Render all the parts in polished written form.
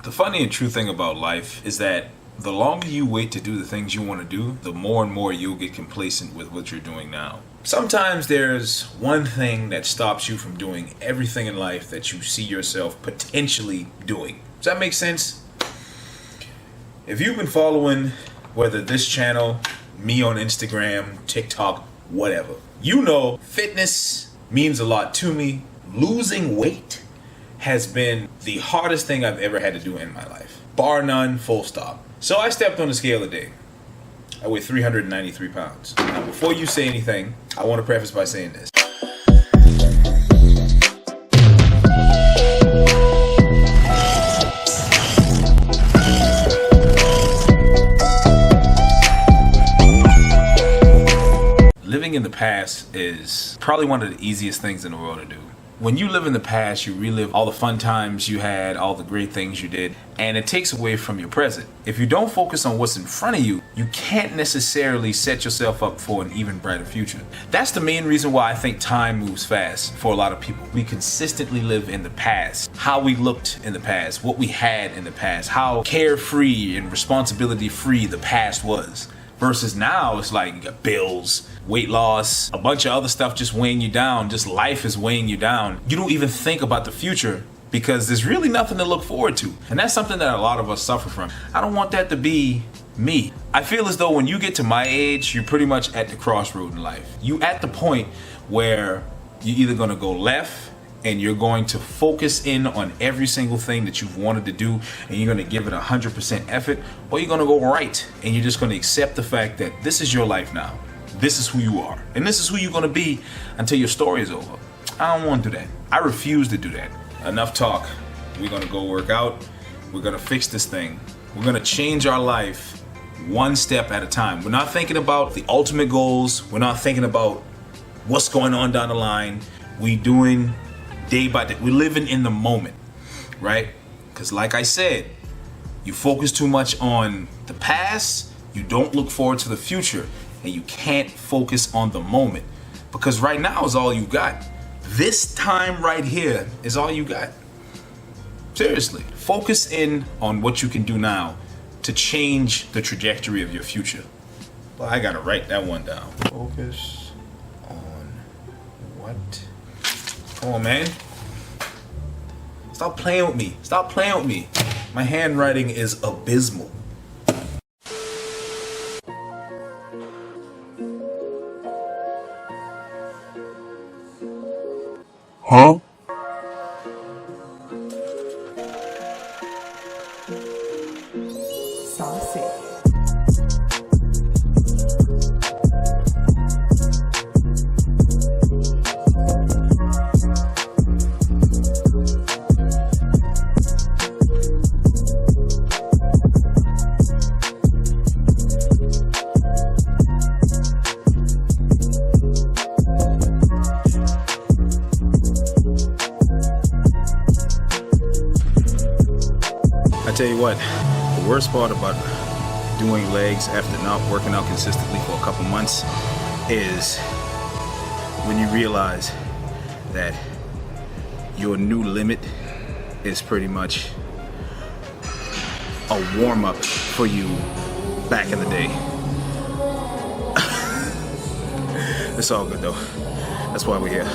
The funny and true thing about life is that the longer you wait to do the things you want to do, the more and more you'll get complacent with what you're doing now. Sometimes there's one thing that stops you from doing everything in life that you see yourself potentially doing. Does that make sense? If you've been following whether this channel, me on Instagram, TikTok, whatever, you know fitness means a lot to me. Losing weight has been the hardest thing I've ever had to do in my life. Bar none, full stop. So I stepped on the scale today. I weigh 393 pounds. Now before you say anything, I want to preface by saying this. Living in the past is probably one of the easiest things in the world to do. When you live in the past, you relive all the fun times you had, all the great things you did, and it takes away from your present. If you don't focus on what's in front of you, you can't necessarily set yourself up for an even brighter future. That's the main reason why I think time moves fast for a lot of people. We consistently live in the past, how we looked in the past, what we had in the past, how carefree and responsibility free the past was. Versus now, it's like you got bills, weight loss, a bunch of other stuff just weighing you down. Just life is weighing you down. You don't even think about the future because there's really nothing to look forward to. And that's something that a lot of us suffer from. I don't want that to be me. I feel as though when you get to my age, you're pretty much at the crossroad in life. You at the point where you're either gonna go left and you're going to focus in on every single thing that you've wanted to do and you're gonna give it 100% effort, or you're gonna go right and you're just gonna accept the fact that this is your life now. This is who you are. And this is who you're gonna be until your story is over. I don't wanna do that. I refuse to do that. Enough talk. We're gonna go work out. We're gonna fix this thing. We're gonna change our life one step at a time. We're not thinking about the ultimate goals. We're not thinking about what's going on down the line. We doing day by day. We're living in the moment, right? Because like I said, you focus too much on the past, you don't look forward to the future, and you can't focus on the moment. Because right now is all you got. This time right here is all you got. Seriously, focus in on what you can do now to change the trajectory of your future. Well, I gotta write that one down. Focus on what? Come on, man. Stop playing with me. Stop playing with me. My handwriting is abysmal. Huh? Saucy. I tell you what, the worst part about doing legs after not working out consistently for a couple months is when you realize that your new limit is pretty much a warm-up for you back in the day. It's all good though. That's why we're here.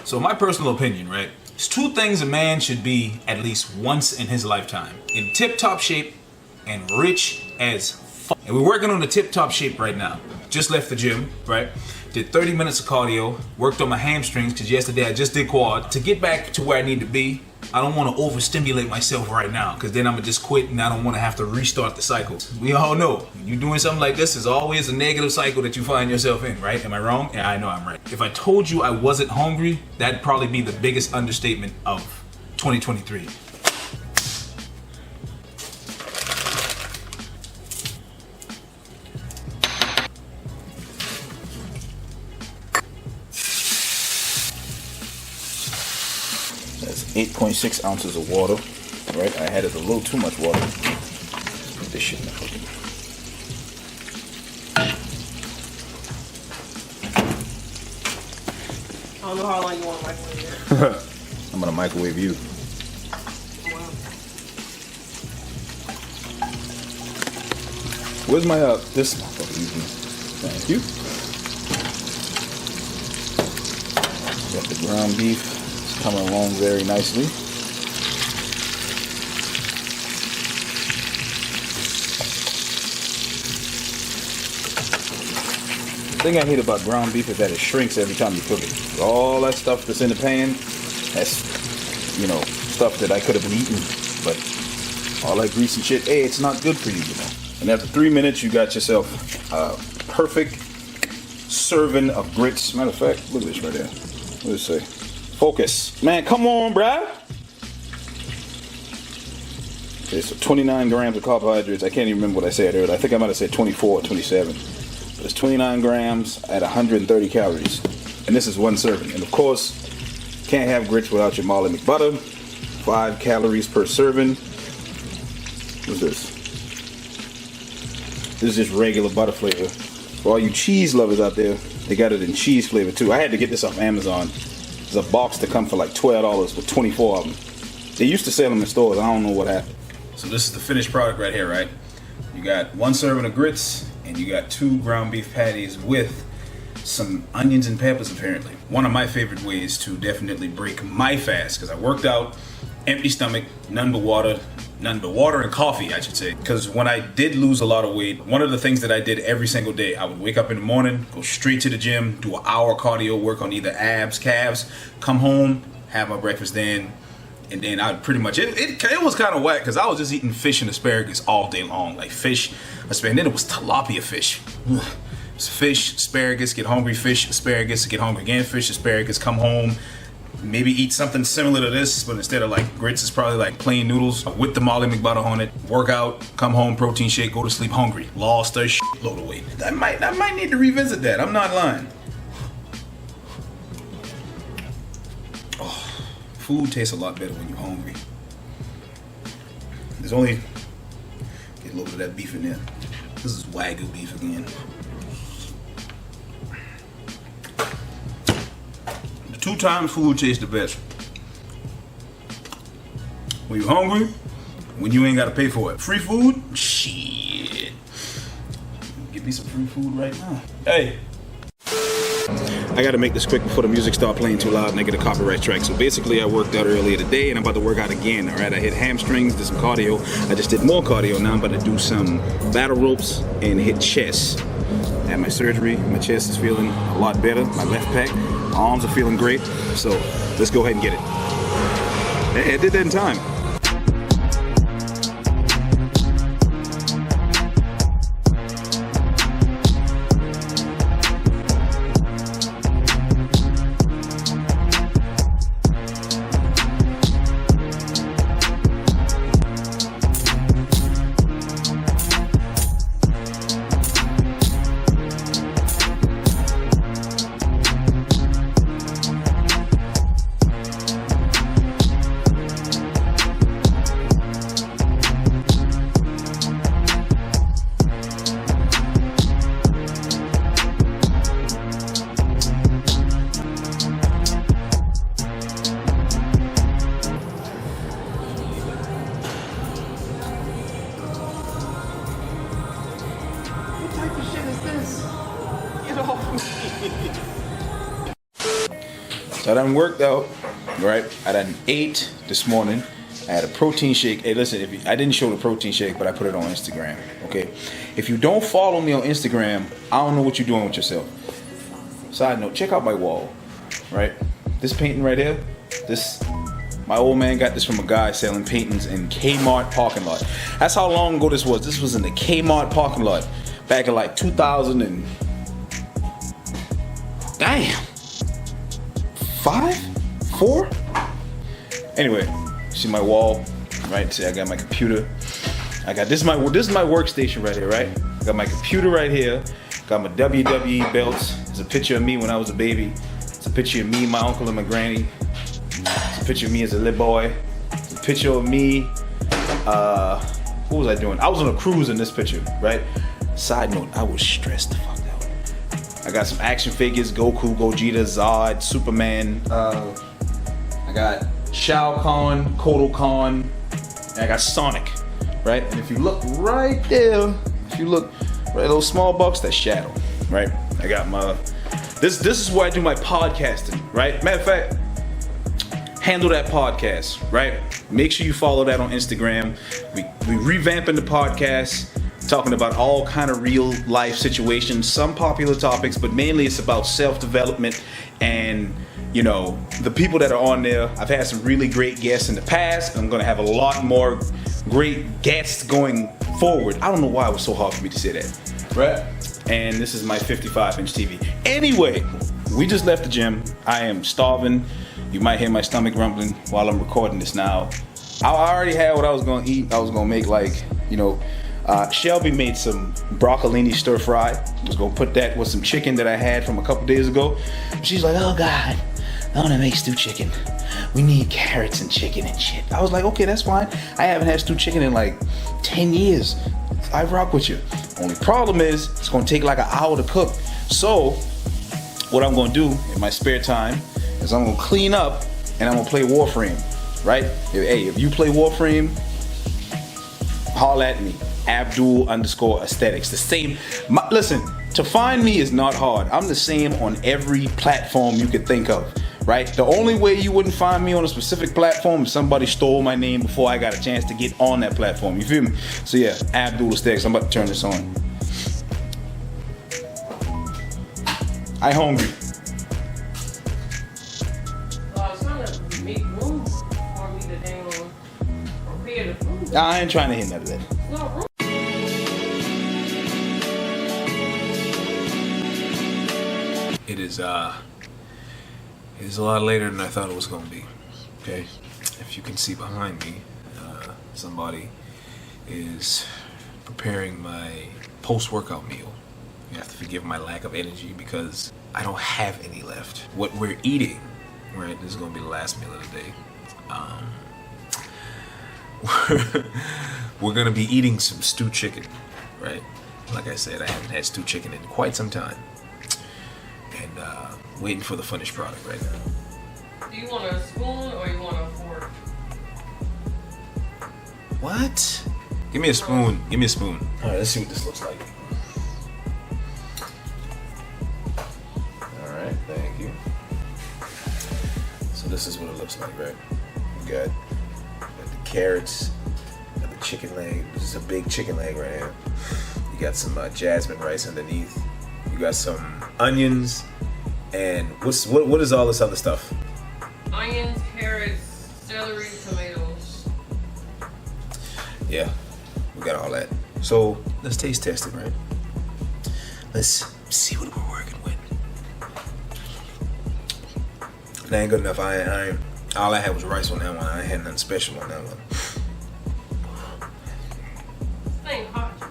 So my personal opinion, right? There's two things a man should be at least once in his lifetime. In tip-top shape and rich as fuck. And we're working on the tip-top shape right now. Just left the gym, right? Did 30 minutes of cardio, worked on my hamstrings because yesterday I just did quad. To get back to where I need to be, I don't want to overstimulate myself right now because then I'm going to just quit and I don't want to have to restart the cycle. We all know, when you're doing something like this, there's always a negative cycle that you find yourself in, right? Am I wrong? Yeah, I know I'm right. If I told you I wasn't hungry, that'd probably be the biggest understatement of 2023. That's 8.6 ounces of water, right? I had it a little too much water. This shit not cooking. I don't know how long you want to microwave it. I'm gonna microwave you. Where's my this motherfucker using? Thank you. Got the ground beef. It's coming along very nicely. The thing I hate about ground beef is that it shrinks every time you cook it. All that stuff that's in the pan, that's, you know, stuff that I could have been eating, but all that greasy shit, hey, it's not good for you, you know. And after 3 minutes, you got yourself a perfect serving of grits. Matter of fact, look at this right there. What does it say? Focus. Man, come on, bruh. Okay, so 29 grams of carbohydrates. I can't even remember what I said earlier. I think I might have said 24 or 27. But it's 29 grams at 130 calories. And this is one serving. And of course, can't have grits without your Marley McButter. 5 calories per serving. What's this? This is just regular butter flavor. For all you cheese lovers out there, they got it in cheese flavor too. I had to get this off Amazon. There's a box that comes for like $12 with 24 of them. They used to sell them in stores. I don't know what happened. So this is the finished product right here, right? You got 1 serving of grits, and you got 2 ground beef patties with some onions and peppers apparently. One of my favorite ways to definitely break my fast, because I worked out, empty stomach, none but water and coffee, I should say. Because when I did lose a lot of weight, one of the things that I did every single day, I would wake up in the morning, go straight to the gym, do an hour cardio, work on either abs, calves, come home, have my breakfast then, and then I'd pretty much, it was kind of whack because I was just eating fish and asparagus all day long. Like fish, asparagus, and then it was tilapia fish. Ugh. It's fish, asparagus, get hungry, fish, asparagus, get hungry again, fish, asparagus, come home, maybe eat something similar to this, but instead of like grits, it's probably like plain noodles with the Marley McButter on it. Work out, come home, protein shake, go to sleep hungry. Lost a load of weight. I might need to revisit that. I'm not lying. Oh, food tastes a lot better when you're hungry. There's only get a little bit of that beef in there. This is Wagyu beef again. 2 times food tastes the best. When you're hungry, when you ain't gotta pay for it. Free food? Shit. Give me some free food right now. Hey. I gotta make this quick before the music start playing too loud and I get a copyright strike. So basically I worked out earlier today and I'm about to work out again. Alright, I hit hamstrings, did some cardio. I just did more cardio. Now I'm about to do some battle ropes and hit chest. I had my surgery, my chest is feeling a lot better. My left pec, my arms are feeling great. So let's go ahead and get it. Hey, I did that in time. So I done worked out, right? I done ate this morning. I had a protein shake. Hey, listen, I didn't show the protein shake, but I put it on Instagram, okay? If you don't follow me on Instagram, I don't know what you're doing with yourself. Side note, check out my wall, right? This painting right here, my old man got this from a guy selling paintings in Kmart parking lot. That's how long ago this was. This was in the Kmart parking lot back in like 2000 and... Damn. 5? 4? Anyway, see my wall, right? See, I got my computer. This is my workstation right here, right? I got my computer right here. Got my WWE belts. It's a picture of me when I was a baby. It's a picture of me, my uncle, and my granny. It's a picture of me as a little boy. It's a picture of me. What was I doing? I was on a cruise in this picture, right? Side note, I was stressed the fuck out. I got some action figures, Goku, Gogeta, Zod, Superman. I got Shao Kahn, Kotal Kahn, and I got Sonic, right? And if you look right there, those small box, that's Shadow, right? I got my, this is where I do my podcasting, right? Matter of fact, Handle That Podcast, right? Make sure you follow that on Instagram. We revamping the podcast, talking about all kind of real life situations, some popular topics, but mainly it's about self-development and, you know, the people that are on there. I've had some really great guests in the past. I'm going to have a lot more great guests going forward. I don't know why it was so hard for me to say that, right? And this is my 55-inch TV. Anyway, we just left the gym. I am starving. You might hear my stomach rumbling while I'm recording this now. I already had what I was going to eat. I was going to make, like, you know, Shelby made some broccolini stir fry. I was going to put that with some chicken that I had from a couple days ago. She's like, oh God, I want to make stewed chicken. We need carrots and chicken and shit. I was like, okay, that's fine. I haven't had stewed chicken in like 10 years. I rock with you. Only problem is it's going to take like an hour to cook. So what I'm going to do in my spare time is I'm going to clean up and I'm going to play Warframe, right? Hey, if you play Warframe, holla at me. Abdul_aesthetics. The same. Listen, to find me is not hard. I'm the same on every platform you could think of, right? The only way you wouldn't find me on a specific platform if somebody stole my name before I got a chance to get on that platform. You feel me? So yeah, Abdul Aesthetics. I'm about to turn this on. I hungry. I was trying to make room for me to damn prepare the food. I ain't trying to hit none of that. No room. It is a lot later than I thought it was going to be. Okay, if you can see behind me, somebody is preparing my post-workout meal. You have to forgive my lack of energy because I don't have any left. What we're eating, right? This is going to be the last meal of the day. We're going to be eating some stewed chicken, right? Like I said, I haven't had stewed chicken in quite some time. And waiting for the finished product right now. Do you want a spoon or you want a fork? What? Give me a spoon. Give me a spoon. All right, let's see what this looks like. All right, thank you. So this is what it looks like, right? You got the carrots, got the chicken leg. This is a big chicken leg right here. You got some jasmine rice underneath. You got some onions, and what is all this other stuff? Onions, carrots, celery, tomatoes. Yeah, we got all that. So let's taste test it, right? Let's see what we're working with. That ain't good enough. I all I had was rice on that one. I ain't had nothing special on that one. This ain't hot, bro.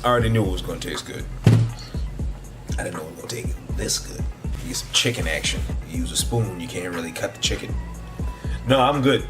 I already knew it was gonna taste good. I didn't know it was gonna taste this good. You get some chicken action. You use a spoon, you can't really cut the chicken. No, I'm good.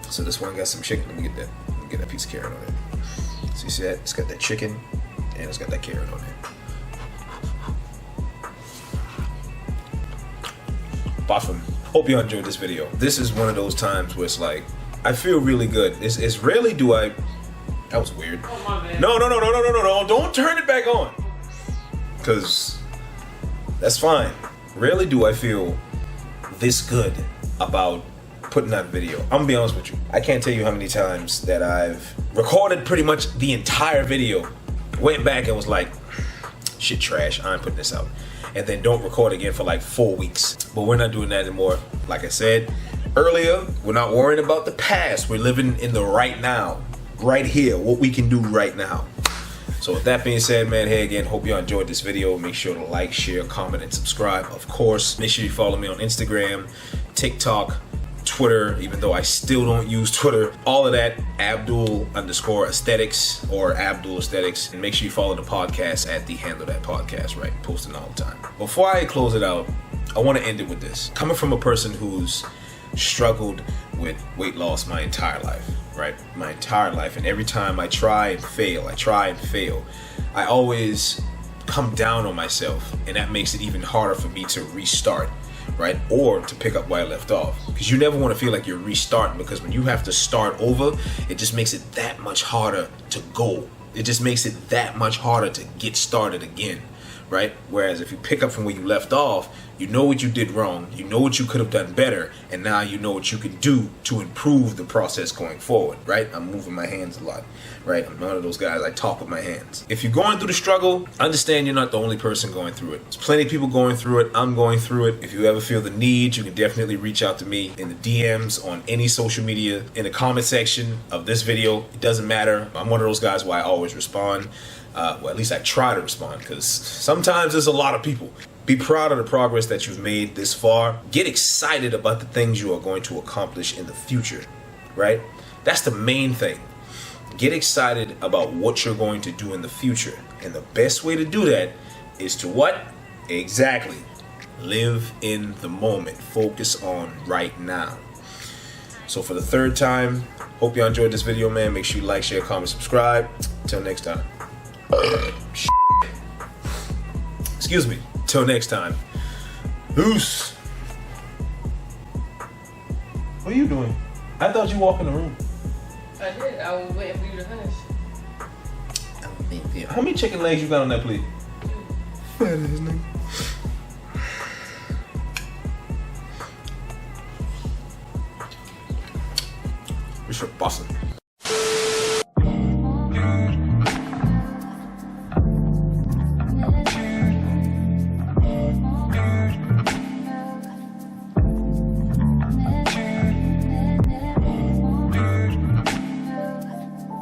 So this one got some chicken. Let me get that piece of carrot on it. So you see that? It's got that chicken and it's got that carrot on it. Bottom. Hope you enjoyed this video. This is one of those times where it's like, I feel really good. It's rarely do I. That was weird. Oh, my bad. No. Don't turn it back on. Because that's fine. Rarely do I feel this good about putting out a video. I'm gonna be honest with you. I can't tell you how many times that I've recorded pretty much the entire video, went back and was like, shit trash, I ain't putting this out. And then don't record again for like 4 weeks. But we're not doing that anymore. Like I said earlier, we're not worrying about the past. We're living in the right now. Right here, what we can do right now. So with that being said, man, hey again, hope y'all enjoyed this video. Make sure to like, share, comment, and subscribe. Of course, make sure you follow me on Instagram, TikTok, Twitter, even though I still don't use Twitter. All of that, Abdul_aesthetics or Abdul Aesthetics. And make sure you follow the podcast at the Handle That Podcast, right? Posting all the time. Before I close it out, I want to end it with this. Coming from a person who's struggled with weight loss my entire life, right? My entire life. And every time I try and fail, I always come down on myself, and that makes it even harder for me to restart, right? Or to pick up where I left off. Because you never want to feel like you're restarting, because when you have to start over, it just makes it that much harder to go. It just makes it that much harder to get started again, right? Whereas if you pick up from where you left off, you know what you did wrong, you know what you could have done better, and now you know what you can do to improve the process going forward, right? I'm moving my hands a lot, right? I'm one of those guys, I talk with my hands. If you're going through the struggle, understand you're not the only person going through it. There's plenty of people going through it. I'm going through it. If you ever feel the need, you can definitely reach out to me in the DMs, on any social media, in the comment section of this video. It doesn't matter. I'm one of those guys where I always respond. Well, at least I try to respond, because sometimes there's a lot of people. Be proud of the progress that you've made this far. Get excited about the things you are going to accomplish in the future, right? That's the main thing. Get excited about what you're going to do in the future. And the best way to do that is to what? Exactly. Live in the moment. Focus on right now. So for the third time, hope you enjoyed this video, man. Make sure you like, share, comment, subscribe. Until next time. Excuse me. Till next time. Loose. What are you doing? I thought you walked in the room. I did. I was waiting for you to finish. How many chicken legs you got on that plate? Two. Fat ass nigga.